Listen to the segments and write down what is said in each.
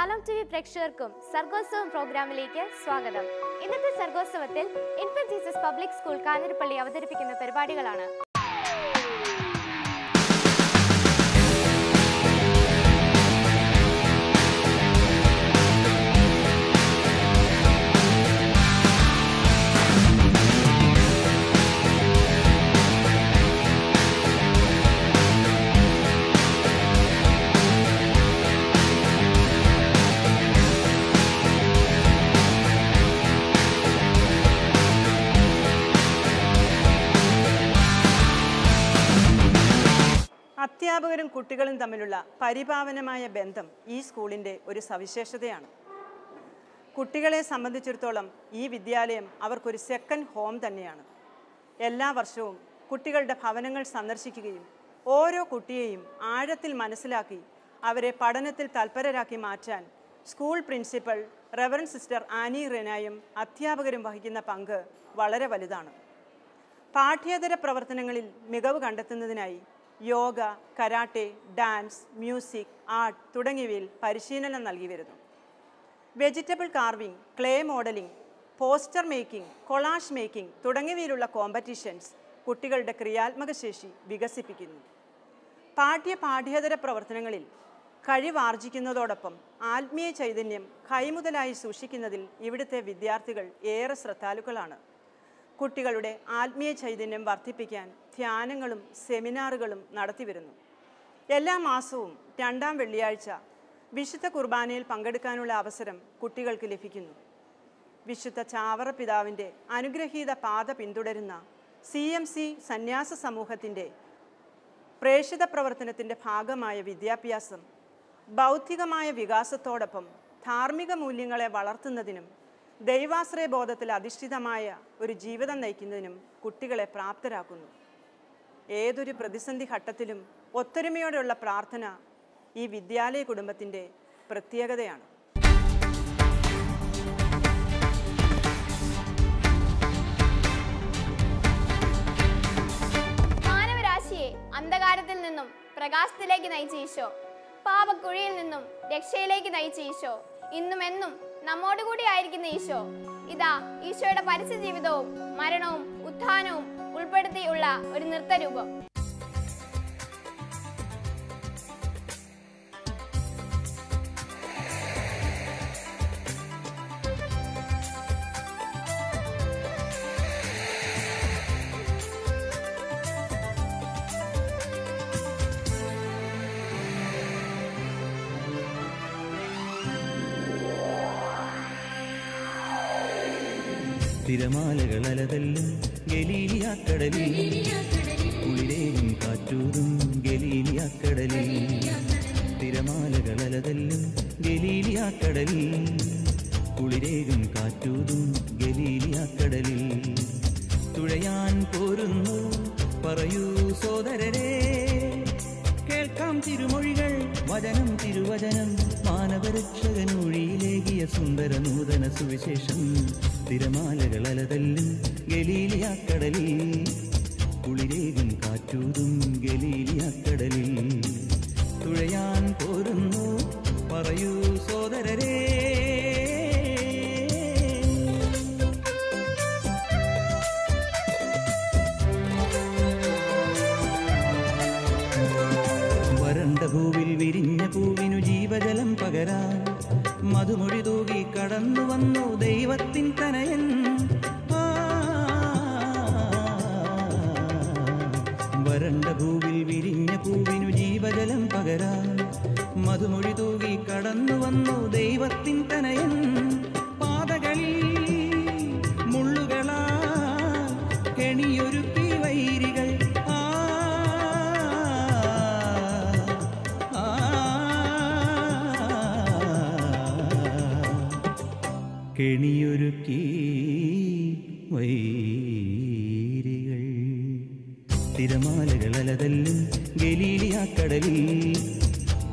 Shalom TV പ്രേക്ഷകർക്കും സർഗോത്സവം പ്രോഗ്രാമിലേക്ക് സ്വാഗതം. ഇന്നത്തെ സർഗോത്സവത്തിൽ Infant Jesus Public School Kanjirappally അവതരിപ്പിക്കുന്ന പരിപാടികളാണ്. അധ്യാപകരും കുട്ടികളും തമ്മിലുള്ള പരിപാവനമായ ബന്ധം ഈ സ്കൂളിൻ്റെ ഒരു സവിശേഷതയാണ്. കുട്ടികളെ സംബന്ധിച്ചിടത്തോളം ഈ വിദ്യാലയം അവർക്കൊരു സെക്കൻഡ് ഹോം തന്നെയാണ്. എല്ലാ വർഷവും കുട്ടികളുടെ ഭവനങ്ങൾ സന്ദർശിക്കുകയും ഓരോ കുട്ടിയെയും ആഴത്തിൽ മനസ്സിലാക്കി അവരെ പഠനത്തിൽ തൽപരരാക്കി മാറ്റാൻ school principal reverend sister Annie റെനായും അധ്യാപകരും വഹിക്കുന്ന പങ്ക് വളരെ വലുതാണ്. പാഠ്യേതര പ്രവർത്തനങ്ങളിൽ മികവ് കണ്ടെത്തുന്നതിനായി yoga, karate, dance, music, art തുടങ്ങിയവയിൽ പരിശീലനം നൽകി വരുന്നു. Vegetable carving, clay modelling, poster making, collage making തുടങ്ങിയവയിലുള്ള കോമ്പറ്റീഷൻസ് കുട്ടികളുടെ ക്രിയാത്മക ശേഷി വികസിപ്പിക്കുന്നു. പാഠ്യേതര പ്രവർത്തനങ്ങളിൽ കഴിവാർജിക്കുന്നതോടൊപ്പം ആത്മീയ ചൈതന്യം കൈമുതലായി സൂക്ഷിക്കുന്നതിൽ ഇവിടുത്തെ വിദ്യാർത്ഥികൾ ഏറെ ശ്രദ്ധാലുക്കളാണ്. കുട്ടികളുടെ ആത്മീയ ചൈതന്യം വർദ്ധിപ്പിക്കാൻ ധ്യാനങ്ങളും സെമിനാറുകളും നടത്തിവരുന്നു. എല്ലാ മാസവും 2-ാം വെള്ളിയാഴ്ച വിശുദ്ധ കുർബാനയിൽ പങ്കെടുക്കാനുള്ള അവസരം കുട്ടികൾക്ക് ലഭിക്കുന്നു. വിശുദ്ധ ചാവറ പിതാവിൻ്റെ അനുഗ്രഹീത പാത പിന്തുടരുന്ന CMC സന്യാസ സമൂഹത്തിൻ്റെ പ്രേഷിത പ്രവർത്തനത്തിൻ്റെ ഭാഗമായ വിദ്യാഭ്യാസം ബൗദ്ധികമായ വികാസത്തോടൊപ്പം ധാർമ്മിക മൂല്യങ്ങളെ വളർത്തുന്നതിനും ദൈവാശ്രയ ബോധത്തിൽ അധിഷ്ഠിതമായ ഒരു ജീവിതം നയിക്കുന്നതിനും കുട്ടികളെ പ്രാപ്തരാക്കുന്നു. ഏതൊരു പ്രതിസന്ധി ഘട്ടത്തിലും ഒത്തൊരുമയോടെയുള്ള പ്രാർത്ഥന ഈ വിദ്യാലയ കുടുംബത്തിൻ്റെ പ്രത്യേകതയാണ്. മാനവരാശിയെ അന്ധകാരത്തിൽ നിന്നും പ്രകാശത്തിലേക്ക് നയിച്ച ഈശോ, പാപക്കുഴിയിൽ നിന്നും രക്ഷയിലേക്ക് നയിച്ച ഈശോ, ഇന്നും എന്നും നമ്മോടുകൂടി ആയിരിക്കുന്ന ഈശോ, ഇതാ ഈശോയുടെ പരസ്യ ജീവിതവും മരണവും ഉത്ഥാനവും ഉൾപ്പെടുത്തിയുള്ള ഒരു നൃത്തരൂപം. തിരമാലകൾ അലതല്ലും ഗലീലിയാക്കടലിൽ, കുളിരേയും കാറ്റൂതും ഗലീലിയാക്കടലിൽ. തിരമാലകൾ അലതല്ലും ഗലീലിയാക്കടലിൽ, കുളിരേയും കാറ്റൂതും ഗലീലിയാക്കടലിൽ. തുഴയാൻ പോരുന്നു പറയൂ സോദരരെ, കേൾക്കാം തിരുമൊഴികൾ വചനം തിരുവചനം, മാനവരക്ഷകനൊഴിയിലേകിയ സുന്ദര നൂതന സുവിശേഷം. തിരമാലകൾ അലതല്ലും ഗലീലിയാക്കടലിൽ, കുളിരേകും കാറ്റൂതും ഗലീലിയാക്കടലിൽ. തുഴയാൻ പോരുന്നു പറയൂ സോദരരെ. വരണ്ട ഭൂവിൽ വിരിഞ്ഞ പൂവിനു ജീവജലം പകരാൻ മധുമൊഴി തൂകി കടന്നു വന്നു ദൈവത്തിൻ തനയൻ. വരണ്ട ഭൂവിൽ വിരിഞ്ഞ പൂവിനു ജീവജലം പകരാൻ മധുമൊഴി തൂകി കടന്നു വന്നു ദൈവത്തിൻ തനയൻ. പാതകളിൽ മുള്ളുകളാ കെണിയൊരുക്കി വൈരികൾ, കെണിയൊരുക്കി വൈരികൾ. തിരമാലകൾ അലതല്ലും ഗലീലിയാക്കടലിൽ,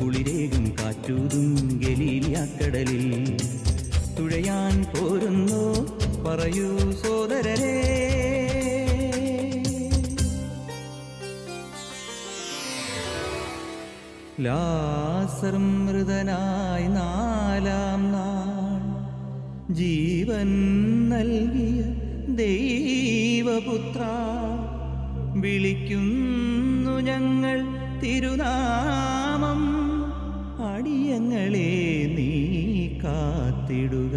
കുളിരേകും കാറ്റൂതും ഗലീലിയാക്കടലിൽ. തുഴയാൻ പോരുന്നു പറയൂ സോദരരെ. ലാസർ മൃതനായി 4-ാം നാൾ ജീവൻ നൽകിയ ദൈവപുത്ര, വിളിക്കുന്നു ഞങ്ങൾ തിരുനാമം, അടിയങ്ങളെ നീ കാത്തിടുക.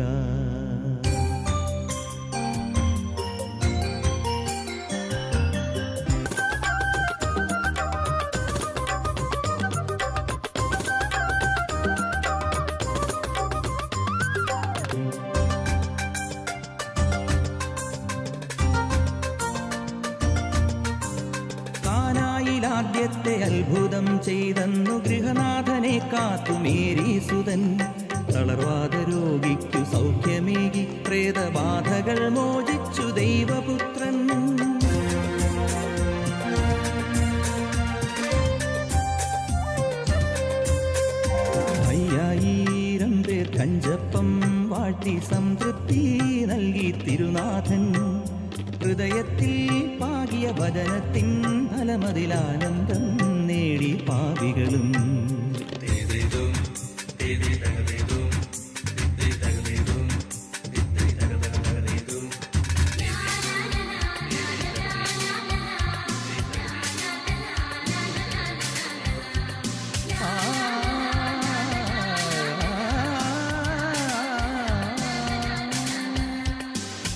ആദ്യത്തെ അത്ഭുതം ചെയ്തെന്നു ഗൃഹനാഥനെ കാത്തു മേരീസുതൻ. തളർവാദ രോഗിക്കു സൗഖ്യമേകി പ്രേതബാധകൾ മോചിച്ചു ദൈവപുത്രൻ. 5000 പേർ കഞ്ചപ്പം വാഴ്ത്തി സംതൃപ്തി നൽകി തിരുനാഥൻ. ഹൃദയത്തിൽ പാകിയ വചനത്തിൻ ഫലമതിലാനന്ദം നേടി പാപികളും.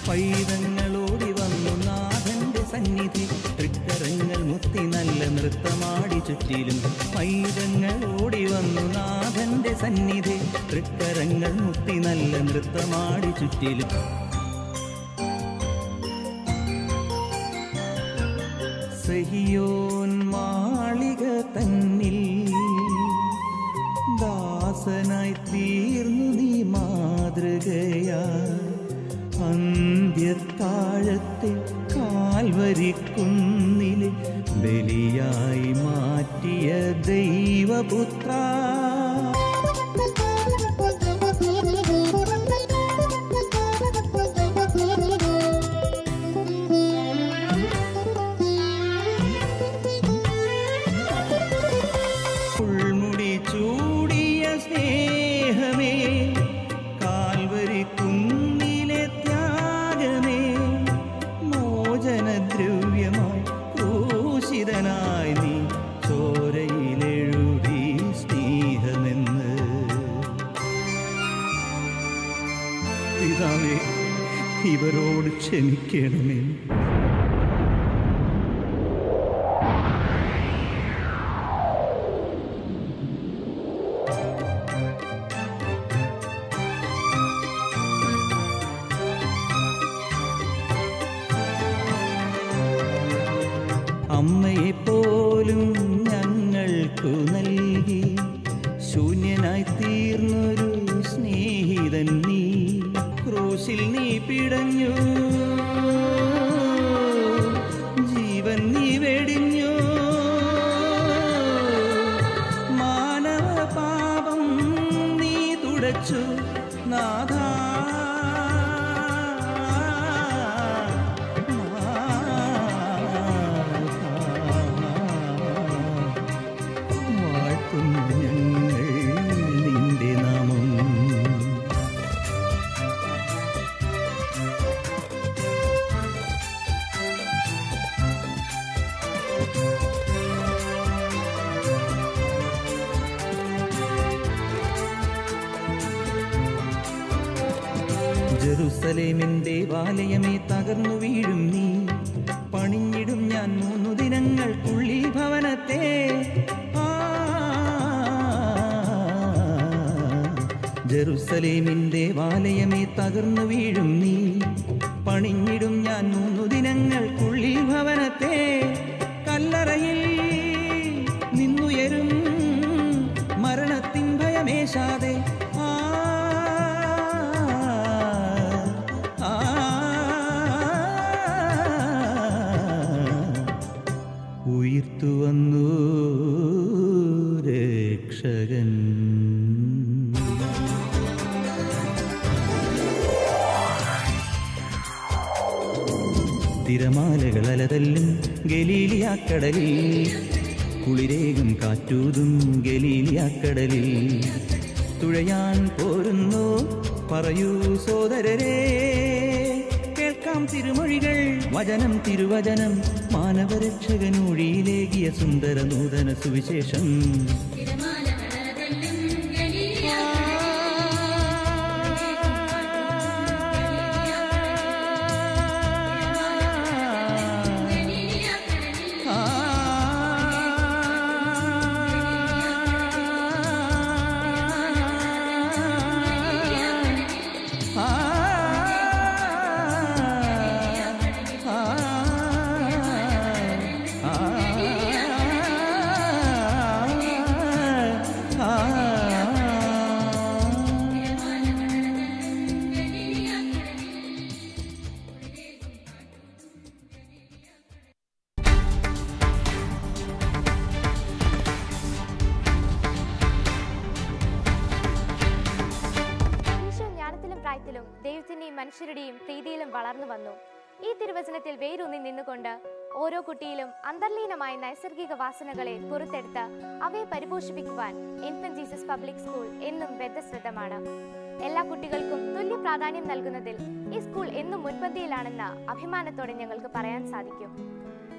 പൈതങ്ങളോടി വന്നു നാഥന്റെ സന്നിധി, തൃക്കരങ്ങൾ മുത്തി നല്ല നൃത്തമാടി ചുറ്റിലും. പൈതങ്ങളോടി വന്നു നാഥന്റെ സന്നിധി, തൃക്കരങ്ങൾ മുത്തി നല്ല നൃത്തമാടി ചുറ്റിലും. സഹിയോൻ മാളിക തന്നിൽ ദാസനായി തീർന്നു നീ മാതൃകയാ. അന്ത്യത്താഴത്തെ കാൽവരിക്കുന്നിലെ ബലിയായി മാറ്റിയ ദൈവപുത്ര. ഉൾമുടി ചൂടിയ സ്നേഹമേ, കാൽവരിക്കുന്നിലെ ത്യാഗമേ, മോചനദ്രവ്യമായി ക്രൂശിതനായി നീ ചോരയിലെഴുതി സ്നേഹമെന്ന്. പിതാവേ, ഇവരോട് ക്ഷമിക്കണമേ. അമ്മയെപ്പോലും ഞങ്ങൾക്കു നൽകി ശൂന്യനായി തീർന്നൊരു സ്നേഹിതൻ നീ. ക്രൂശിൽ നീ പിടഞ്ഞു, ജീവൻ നീ വെടിഞ്ഞു. മാനവ പാപം നീ തുടച്ചു നാഥാ. ജെറുസലേമിൻ ദേവാലയമേ തകർന്നു വീഴും നീ. പണിഞ്ഞിടും ഞാൻ 3 ദിനങ്ങൾക്കുള്ളിൽ ഭവനത്തെ. ജെറുസലേമിൻ ദേവാലയമേ തകർന്നു വീഴും നീ. പണിഞ്ഞിടും ഞാൻ 3 ദിനങ്ങൾക്കുള്ളിൽ ഭവനത്തെ. കല്ലറയിൽ നിന്നുയരും മരണത്തിൻ ഭയമേശാതെ ഉയിർത്തു വന്നു രക്ഷകൻ. തിരമാലകൾ അലതല്ലും ഗലീലിയാക്കടലിൽ കുളിരേകും കാറ്റൂതും ഗലീലിയാക്കടലിൽ തുഴയാൻ പോരുന്നു പറയൂ സോദരരെ. കേൾക്കാം തിരുമൊഴികൾ വചനം തിരുവചനം മാനവരക്ഷകനൂഴിയിലേകിയ സുന്ദര നൂതന സുവിശേഷം. ദൈവത്തിന്റെയും മനുഷ്യരുടെയും പ്രീതിയിലും വളർന്നു വന്നു. ഈ തിരുവചനത്തിൽ വേരൂന്നി നിന്നുകൊണ്ട് ഓരോ കുട്ടിയിലും അന്തർലീനമായ നൈസർഗിക വാസനകളെ പുറത്തെടുത്ത് അവയെ പരിപോഷിപ്പിക്കുവാൻ ഇൻഫന്റ് ജീസസ് പബ്ലിക് സ്കൂൾ എന്നും ബദ്ധശ്രദ്ധമാണ്. എല്ലാ കുട്ടികൾക്കും തുല്യ പ്രാധാന്യം നൽകുന്നതിൽ ഈ സ്കൂൾ എന്നും മുൻപന്തിയിലാണെന്ന് അഭിമാനത്തോടെ ഞങ്ങൾക്ക് പറയാൻ സാധിക്കും.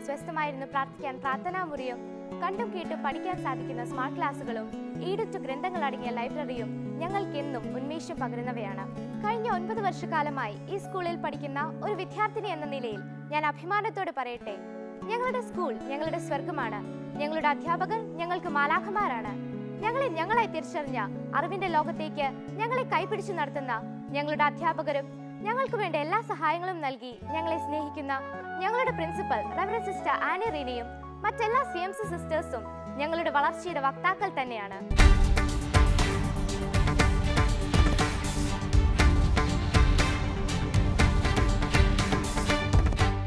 സ്വസ്ഥമായിരുന്നു പ്രാർത്ഥിക്കാൻ പ്രാർത്ഥനാമുറിയും കണ്ടും കേട്ടും പഠിക്കാൻ സാധിക്കുന്ന സ്മാർട്ട് ക്ലാസുകളും ഈടുറ്റ ഗ്രന്ഥങ്ങൾ അടങ്ങിയ ലൈബ്രറിയും ഞങ്ങൾക്കെന്നും ഉന്മേഷം പകരുന്നവയാണ്. കഴിഞ്ഞ 9 വർഷക്കാലമായി ഈ സ്കൂളിൽ പഠിക്കുന്ന ഒരു വിദ്യാർത്ഥിനി എന്ന നിലയിൽ ഞാൻ അഭിമാനത്തോടെ പറയട്ടെ, ഞങ്ങളുടെ സ്കൂൾ ഞങ്ങളുടെ സ്വർഗമാണ്. ഞങ്ങളുടെ അധ്യാപകർ ഞങ്ങൾക്ക് മാലാഖമാരാണ്. ഞങ്ങളായി തിരിച്ചറിഞ്ഞ അറിവിന്റെ ലോകത്തേക്ക് ഞങ്ങളെ കൈപിടിച്ചു നടത്തുന്ന ഞങ്ങളുടെ അധ്യാപകരും ഞങ്ങൾക്ക് വേണ്ട എല്ലാ സഹായങ്ങളും നൽകി ഞങ്ങളെ സ്നേഹിക്കുന്ന ഞങ്ങളുടെ പ്രിൻസിപ്പൽ റെവറൻഡ് സിസ്റ്റർ ആനി റീനയും മറ്റെല്ലാ CMC സിസ്റ്റേഴ്സും ഞങ്ങളുടെ വളർച്ചയുടെ വക്താക്കൾ തന്നെയാണ്.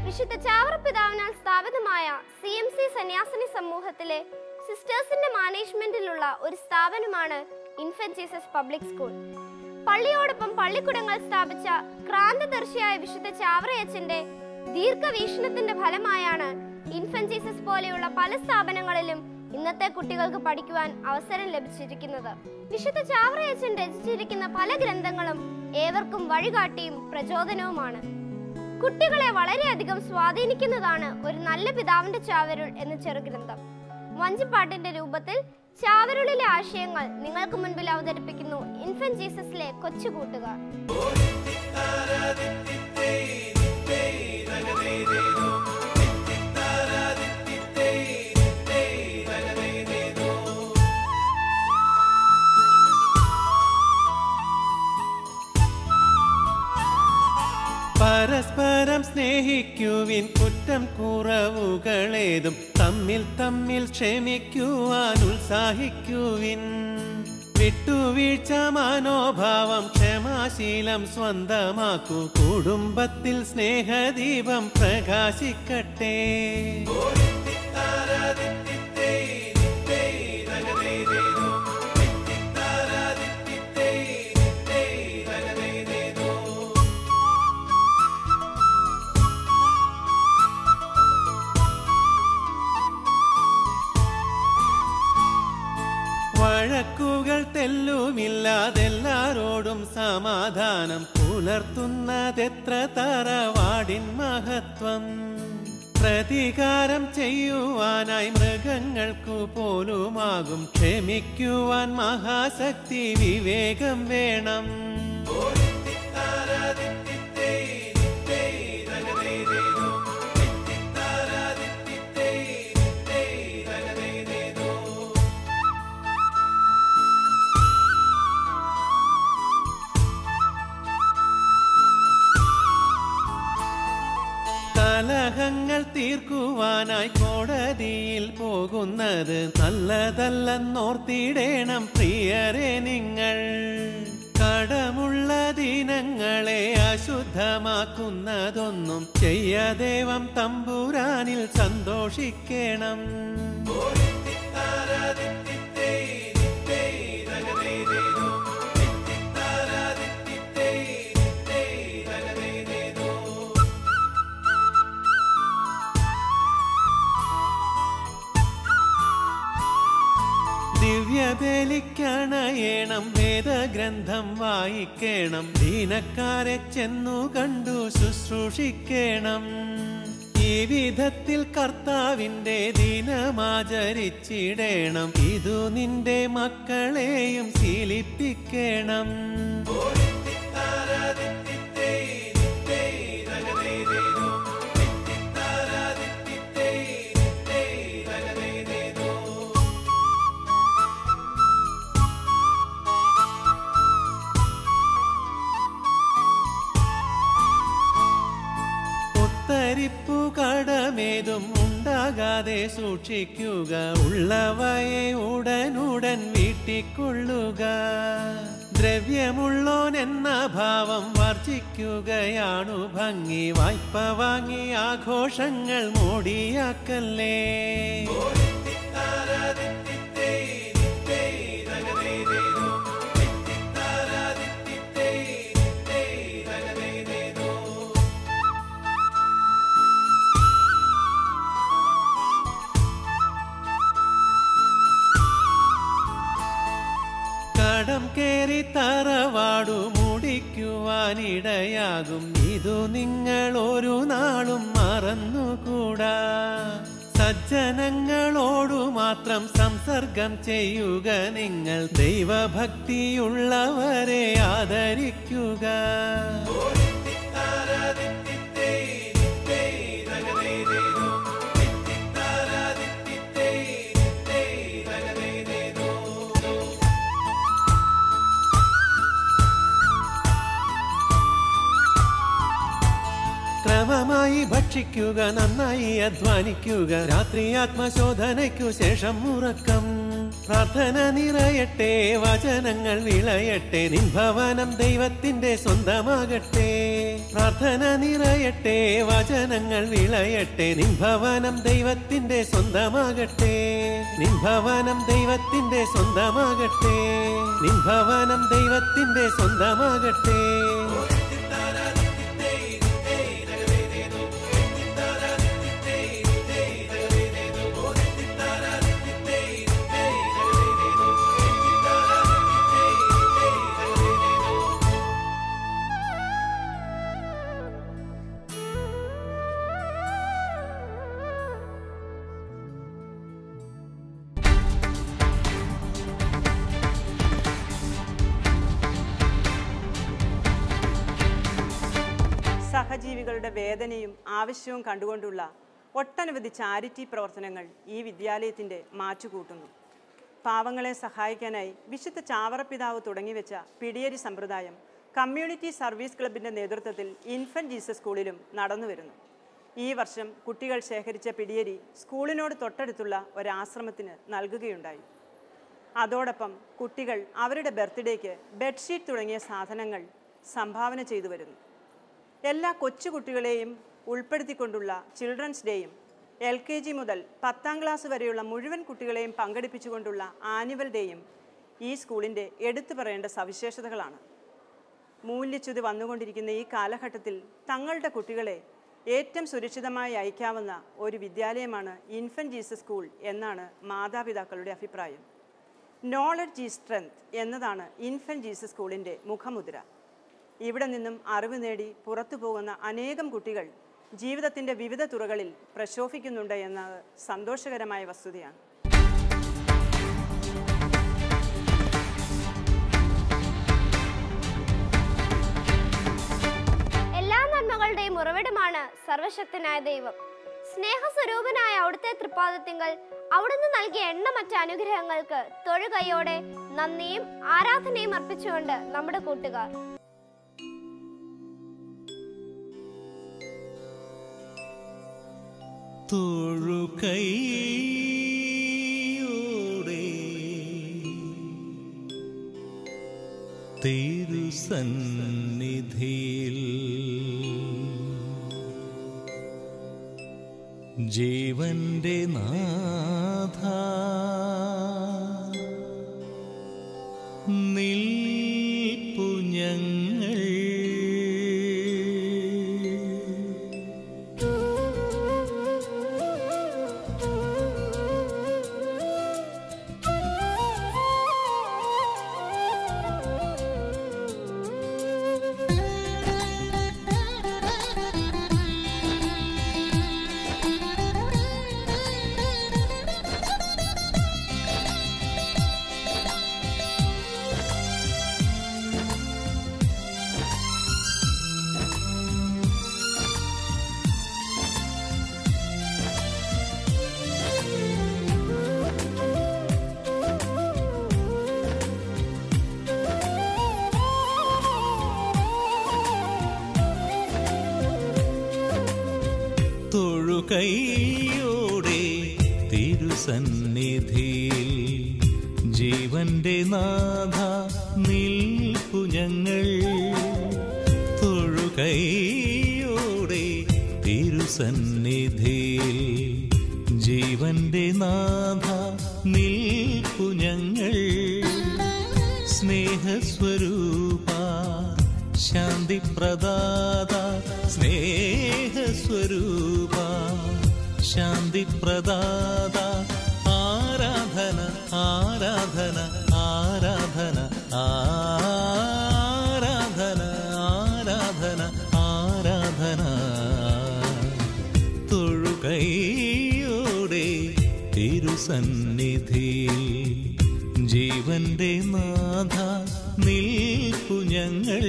വിശുദ്ധ ചാവറ പിതാവിനാൽ സ്ഥാപിതമായ CMC സന്യാസിനി സമൂഹത്തിലെ സിസ്റ്റേഴ്സിന്റെ മാനേജ്മെന്റിലുള്ള ഒരു സ്ഥാപനമാണ് ഇൻഫന്റ് ജീസസ് പബ്ലിക് സ്കൂൾ. പള്ളിയോടൊപ്പം പള്ളിക്കുടങ്ങൾ സ്ഥാപിച്ച ക്രാന്തദർശിയായ വിശുദ്ധ ചാവറയച്ചന്റെ ദീർഘവീക്ഷണത്തിന്റെ ഫലമായാണ് ഇൻഫന്റ് ജീസസ് പോലെയുള്ള പല സ്ഥാപനങ്ങളിലും ഇന്നത്തെ കുട്ടികൾക്ക് പഠിക്കുവാൻ അവസരം ലഭിച്ചിരിക്കുന്നത്. വിശുദ്ധ ചാവറയച്ചൻ രചിച്ചിരിക്കുന്ന പല ഗ്രന്ഥങ്ങളും ഏവർക്കും വഴികാട്ടിയും പ്രചോദനവുമാണ്. കുട്ടികളെ വളരെയധികം സ്വാധീനിക്കുന്നതാണ് ഒരു നല്ല പിതാവിന്റെ ചാവരുൾ എന്ന ചെറുഗ്രന്ഥം. വഞ്ചിപ്പാട്ടിന്റെ രൂപത്തിൽ ചാവരുളിലെ ആശയങ്ങൾ നിങ്ങൾക്ക് മുൻപിൽ അവതരിപ്പിക്കുന്നു ഇൻഫന്റ് ജീസസിലെ കൊച്ചു കൂട്ടുകാർ. പരസ്പരം സ്നേഹിക്കുവിൻ, കുറ്റം കുറവുകളേതും തമ്മിൽ തമ്മിൽ ക്ഷമിക്കുവാൻ ഉത്സാഹിക്കുവിൻ. വിട്ടുവീഴ്ച മനോഭാവം ക്ഷമാശീലം സ്വന്തമാക്കൂ, കുടുംബത്തിൽ സ്നേഹദീപം പ്രകാശിക്കട്ടെ. വഴക്കുകൾ തെല്ലുമില്ലാതെല്ലാരോടും സമാധാനം പുലർത്തുന്നതെത്ര തറവാടിൻ മഹത്വം. പ്രതികാരം ചെയ്യുവാനായി മൃഗങ്ങൾക്കു പോലുമാകും ക്ഷമിക്കുവാൻ മഹാശക്തി വിവേകം വേണം. കലഹങ്ങൾ തീർക്കുവാനായി കോടതിയിൽ പോകുന്നത് നല്ലതല്ലെന്നോർത്തിടേണം പ്രിയരെ നിങ്ങൾ. കടമുള്ള ദിനങ്ങളെ അശുദ്ധമാക്കുന്നതൊന്നും ചെയ്യാദേവം തമ്പുരാനിൽ സന്തോഷിക്കണം. ദിവ്യബലിക്കണയേണം, വേദഗ്രന്ഥം വായിക്കണം, ദീനക്കാരെ ചെന്നു കണ്ടു ശുശ്രൂഷിക്കണം. ഈ വിധത്തിൽ കർത്താവിന്റെ ദിനമാചരിച്ചിടേണം, ഇതു നിന്റെ മക്കളെയും ശീലിപ്പിക്കണം. രിപ്പു കടമേതും ഉണ്ടാകാതെ സൂക്ഷിക്കുക, ഉള്ളവയെ ഉടനുടൻ വീട്ടിക്കൊള്ളുക. ദ്രവ്യമുള്ളോൻ എന്ന ഭാവം വർജിക്കുകയാണു ഭംഗി, വായ്പ വാങ്ങി ആഘോഷങ്ങൾ മോടിയാക്കല്ലേ. കടം കേറി തറവാടു മുടിക്കുവാനിടയാകും, ഇതു നിങ്ങൾ ഒരു നാളും മറന്നുകൂടാ. സജ്ജനങ്ങളോടു മാത്രം സംസർഗം ചെയ്യുക, നിങ്ങൾ ദൈവഭക്തിയുള്ളവരെ ആദരിക്കുക. ക്രമമായി ഭക്ഷിക്കുക, നന്നായി അധ്വാനിക്കുക, രാത്രി ആത്മശോധനയ്ക്കു ശേഷം ഉറക്കം. പ്രാർത്ഥന നിറയട്ടെ, വചനങ്ങൾ വിളയട്ടെ, നിൻ ഭവനം ദൈവത്തിന്റെ സ്വന്തമാകട്ടെ. പ്രാർത്ഥന നിറയട്ടെ, വചനങ്ങൾ വിളയട്ടെ, നിൻ ഭവനം ദൈവത്തിന്റെ സ്വന്തമാകട്ടെ. നിൻ ഭവനം ദൈവത്തിന്റെ സ്വന്തമാകട്ടെ. നിൻ ഭവനം ദൈവത്തിന്റെ സ്വന്തമാകട്ടെ. സഹജീവികളുടെ വേദനയും ആവശ്യവും കണ്ടുകൊണ്ടുള്ള ഒട്ടനവധി ചാരിറ്റി പ്രവർത്തനങ്ങൾ ഈ വിദ്യാലയത്തിൻ്റെ മാറ്റുകൂട്ടുന്നു. പാവങ്ങളെ സഹായിക്കാനായി വിശുദ്ധ ചാവറപ്പിതാവ് തുടങ്ങിവെച്ച പിടിയേരി സമ്പ്രദായം കമ്മ്യൂണിറ്റി സർവീസ് ക്ലബിൻ്റെ നേതൃത്വത്തിൽ ഇൻഫന്റ് ജീസസ് സ്കൂളിലും നടന്നുവരുന്നു. ഈ വർഷം കുട്ടികൾ ശേഖരിച്ച പിടിയേരി സ്കൂളിനോട് തൊട്ടടുത്തുള്ള ഒരാശ്രമത്തിന് നൽകുകയുണ്ടായി. അതോടൊപ്പം കുട്ടികൾ അവരുടെ ബർത്ത്ഡേക്ക് ബെഡ്ഷീറ്റ് തുടങ്ങിയ സാധനങ്ങൾ സംഭാവന ചെയ്തു വരുന്നു. എല്ലാ കൊച്ചുകുട്ടികളെയും ഉൾപ്പെടുത്തിക്കൊണ്ടുള്ള ചിൽഡ്രൻസ് ഡേയും LKG മുതൽ 10ാം ക്ലാസ് വരെയുള്ള മുഴുവൻ കുട്ടികളെയും പങ്കെടുപ്പിച്ചുകൊണ്ടുള്ള ആനുവൽ ഡേയും ഈ സ്കൂളിൻ്റെ എടുത്തു പറയേണ്ട സവിശേഷതകളാണ്. മൂല്യച്യുതി വന്നുകൊണ്ടിരിക്കുന്ന ഈ കാലഘട്ടത്തിൽ തങ്ങളുടെ കുട്ടികളെ ഏറ്റവും സുരക്ഷിതമായി അയക്കാവുന്ന ഒരു വിദ്യാലയമാണ് ഇൻഫന്റ് ജീസസ് സ്കൂൾ എന്നാണ് മാതാപിതാക്കളുടെ അഭിപ്രായം. നോളജ് ഈസ് സ്ട്രെങ്ത് എന്നതാണ് ഇൻഫന്റ് ജീസസ് സ്കൂളിൻ്റെ മുഖമുദ്ര. ഇവിടെ നിന്നും അറിവ് നേടി പുറത്തു പോകുന്ന അനേകം കുട്ടികൾ ജീവിതത്തിൻ്റെ വിവിധ തുറകളിൽ പ്രശോഭിക്കുന്നുണ്ട് എന്നത് സന്തോഷകരമായ വസ്തുതയാണ്. എല്ലാ നന്മകളുടെയും ഉറവിടമാണ് സർവശക്തനായ ദൈവം. സ്നേഹസ്വരൂപനായ അവിടുത്തെ തൃപ്പാദത്തിങ്കൽ അവിടുന്ന് നൽകിയ എണ്ണമറ്റ അനുഗ്രഹങ്ങൾക്ക് തൊഴുകൈയോടെ നന്ദിയും ആരാധനയും അർപ്പിച്ചുകൊണ്ട് നമ്മുടെ കൂട്ടുകാർ തൊഴുകൈയോടെ തിരുസന്നിധിയിൽ ജീവന്റെ നാഥ നിൽപ്പു ഞങ്ങൾ. തിരുസന്നിധിയിൽ ജീവന്റെ നാഥ നിൽപ്പു ഞങ്ങൾ തൊഴുകൈയോടെ തിരുസന്നിധിയിൽ ജീവന്റെ നാഥ നിൽപ്പു ഞങ്ങൾ സ്നേഹസ്വരൂപ ശാന്തിപ്രദാത സ്നേഹസ്വരൂപ ശാന്തിപ്രദാത ആരാധന ആരാധന ആരാധന ആരാധന ആരാധന ആരാധന തൊഴുകൈയോടെ തിരുസന്നിധിയിൽ ജീവന്റെ നാഥ നിൽപ്പു ഞങ്ങൾ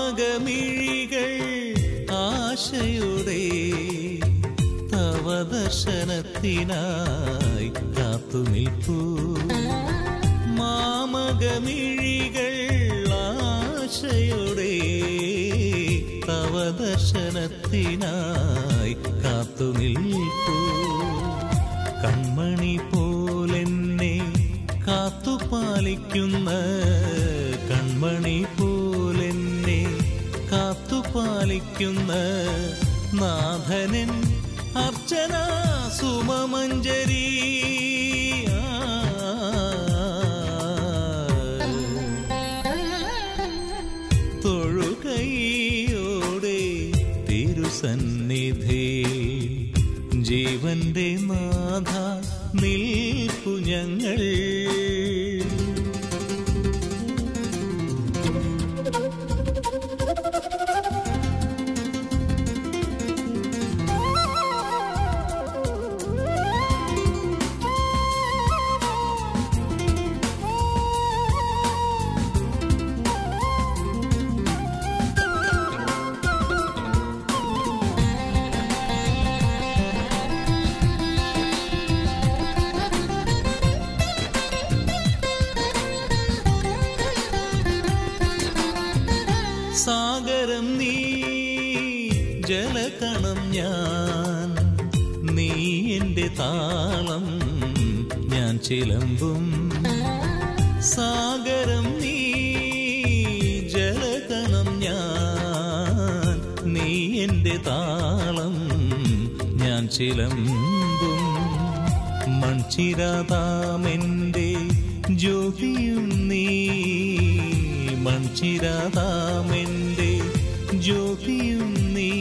മാമകമിഴികൾ ആശയോടെ തവ ദർശനത്തിനായി കാത്തുനിൽപ്പൂ മാമകമിഴികൾ ആശയോടെ തവ ദർശനത്തിനായി കാത്തുനിൽപ്പൂ കൺമണി പോലെന്നെ കാത്തുപാലിക്കുന്ന കൺമണി പോലെന്നെ കാത്തുപാലിക്കുന്ന നാഥനൻ അർച്ചന സുമമഞ്ജരി തൊഴുകൈയോടെ തിരുസന്നിധിയിൽ ജീവന്റെ നാഥ നിൽപ്പു ഞങ്ങൾ സാഗരം നീ ജലകണം ഞാൻ നീ എൻ്റെ താളം ഞാൻ ചിലമ്പും സാഗരം നീ ജലകണം ഞാൻ നീ എൻ്റെ താളം ഞാൻ ചിലമ്പും മൺചിരാതാമെൻ്റെ ജ്യോതിയും നീ മൺചിരാതാമെൻ്റെ ജ്യോതിയും നീ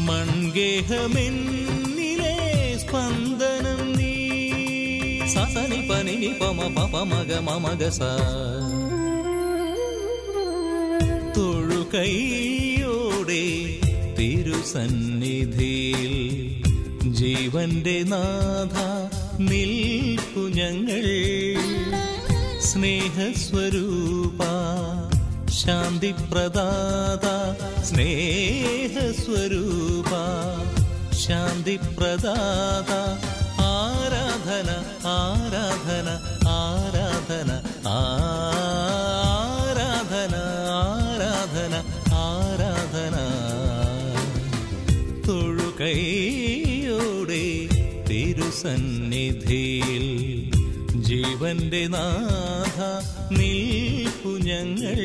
മൺഗേഹമെന്നിലെ സ്പന്ദനം നീ സസനി പനി പമ പപ മഗ മമഗ സ തൊഴുകൈയോടെ തിരുസന്നിധിയിൽ ജീവന്റെ നാഥ നിൽപ്പു ഞങ്ങൾ സ്നേഹസ്വരൂപ ശാന്തിപ്രദാത സ്നേഹസ്വരൂപ ശാന്തിപ്രദാത ആരാധന ആരാധന ആരാധന ആരാധന ആരാധന ആരാധന തൊഴുകൈയോടെ തിരുസന്നിധിയിൽ ജീവന്റെ നാഥ നിൽപ്പു ഞങ്ങൾ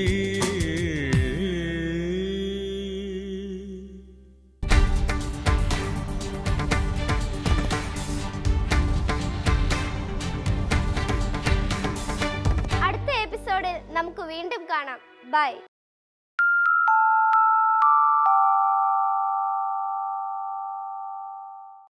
അടുത്ത എപ്പിസോഡിൽ നമുക്ക് വീണ്ടും കാണാം. ബൈ.